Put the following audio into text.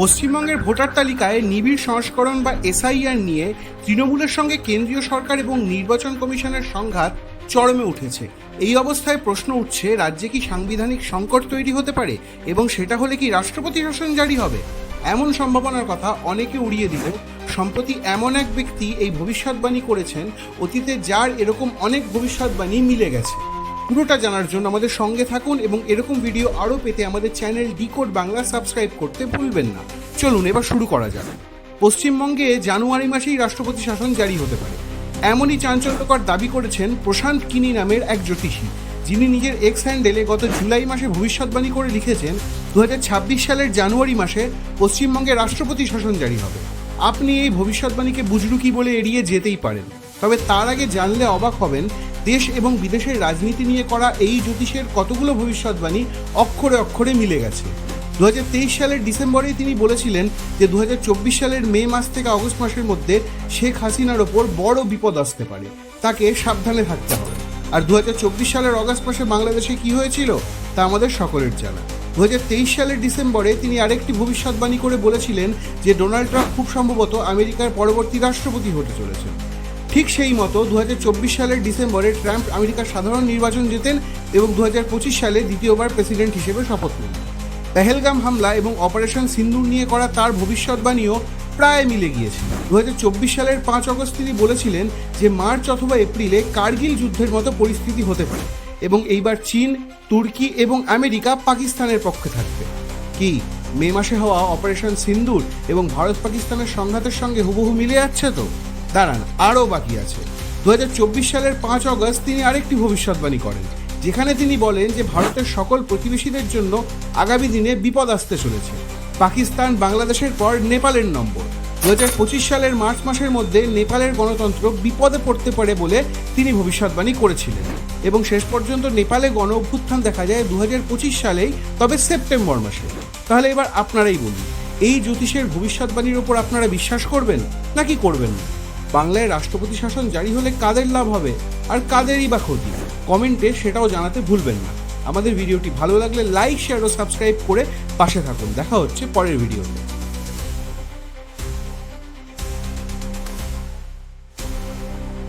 পশ্চিমবঙ্গের ভোটার তালিকায় নিবিড় সংস্করণ বা এসআইআর নিয়ে তৃণমূলের সঙ্গে কেন্দ্রীয় সরকার এবং নির্বাচন কমিশনের সংঘাত চরমে উঠেছে। এই অবস্থায় প্রশ্ন উঠছে, রাজ্যে কি সাংবিধানিক সংকট তৈরি হতে পারে এবং সেটা হলে কি রাষ্ট্রপতি শাসন জারি হবে? এমন সম্ভাবনার কথা অনেকে উড়িয়ে দিলেও সম্প্রতি এমন এক ব্যক্তি এই ভবিষ্যৎবাণী করেছেন, অতীতে যার এরকম অনেক ভবিষ্যৎবাণী মিলে গেছে। পুরোটা জানার জন্য আমাদের সঙ্গে থাকুন এবং এরকম ভিডিও আরও পেতে আমাদের চ্যানেল ডিকোড বাংলা সাবস্ক্রাইব করতে ভুলবেন না। চলুন এবার শুরু করা যাক। পশ্চিমবঙ্গে জানুয়ারি মাসেই রাষ্ট্রপতি শাসন জারি হতে পারে, এমনই চাঞ্চল্যকর দাবি করেছেন প্রশান্ত কিনি নামের এক জ্যোতিষী, যিনি নিজের এক্স হ্যান্ডেলে গত জুলাই মাসে ভবিষ্যৎবাণী করে লিখেছেন 2026 সালের জানুয়ারি মাসে পশ্চিমবঙ্গে রাষ্ট্রপতি শাসন জারি হবে। আপনি এই ভবিষ্যৎবাণীকে বুজরুকি বলে এড়িয়ে যেতেই পারেন, তবে তার আগে জানলে অবাক হবেন দেশ এবং বিদেশের রাজনীতি নিয়ে করা এই জ্যোতিষের কতগুলো ভবিষ্যৎবাণী অক্ষরে অক্ষরে মিলে গেছে। 2023 সালের ডিসেম্বরেই তিনি বলেছিলেন যে 2024 সালের মে মাস থেকে আগস্ট মাসের মধ্যে শেখ হাসিনার ওপর বড় বিপদ আসতে পারে, তাকে সাবধানে থাকতে হবে। আর 2024 সালের অগাস্ট মাসে বাংলাদেশে কি হয়েছিল তা আমাদের সকলের জানা। 2023 সালের ডিসেম্বরে তিনি আরেকটি ভবিষ্যৎবাণী করে বলেছিলেন যে ডোনাল্ড ট্রাম্প খুব সম্ভবত আমেরিকার পরবর্তী রাষ্ট্রপতি হতে চলেছেন। ঠিক সেই মতো 2024 সালের ডিসেম্বরে ট্রাম্প আমেরিকার সাধারণ নির্বাচন জেতেন এবং 2025 সালে দ্বিতীয়বার প্রেসিডেন্ট হিসেবে শপথ নেন। পেহেলগাম হামলা এবং অপারেশন সিন্দুর নিয়ে করা তার ভবিষ্যৎবাণীও প্রায় মিলে গিয়েছিল। 2024 সালের 5 আগস্ট তিনি বলেছিলেন যে মার্চ অথবা এপ্রিলে কার্গিল যুদ্ধের মতো পরিস্থিতি হতে পারে এবং এইবার চীন, তুর্কি এবং আমেরিকা পাকিস্তানের পক্ষে থাকবে। কি মে মাসে হওয়া অপারেশন সিন্দুর এবং ভারত পাকিস্তানের সংঘাতের সঙ্গে হুবহু মিলে যাচ্ছে তো? দাঁড়ান, আরও বাকি আছে। 2024 সালের 5 আগস্ট তিনি আরেকটি ভবিষ্যৎবাণী করেন, যেখানে তিনি বলেন যে ভারতের সকল প্রতিবেশীদের জন্য আগামী দিনে বিপদ আসতে চলেছে। পাকিস্তান, বাংলাদেশের পর নেপালের নম্বর। 2025 সালের মার্চ মাসের মধ্যে নেপালের গণতন্ত্র বিপদে পড়তে পারে বলে তিনি ভবিষ্যৎবাণী করেছিলেন এবং শেষ পর্যন্ত নেপালে গণ অভ্যুত্থান দেখা যায় 2025 সালেই, তবে সেপ্টেম্বর মাসে। তাহলে এবার আপনারাই বলুন, এই জ্যোতিষের ভবিষ্যৎবাণীর ওপর আপনারা বিশ্বাস করবেন নাকি করবেন না? বাংলায় রাষ্ট্রপতি শাসন জারি হলে কাদের লাভ হবে আর কাদেরই বা ক্ষতি? কমেন্টে সেটাও জানাতে ভুলবেন না। আমাদের ভিডিওটি ভালো লাগলে লাইক, শেয়ার ও সাবস্ক্রাইব করে পাশে থাকুন। দেখা হচ্ছে পরের ভিডিওতে।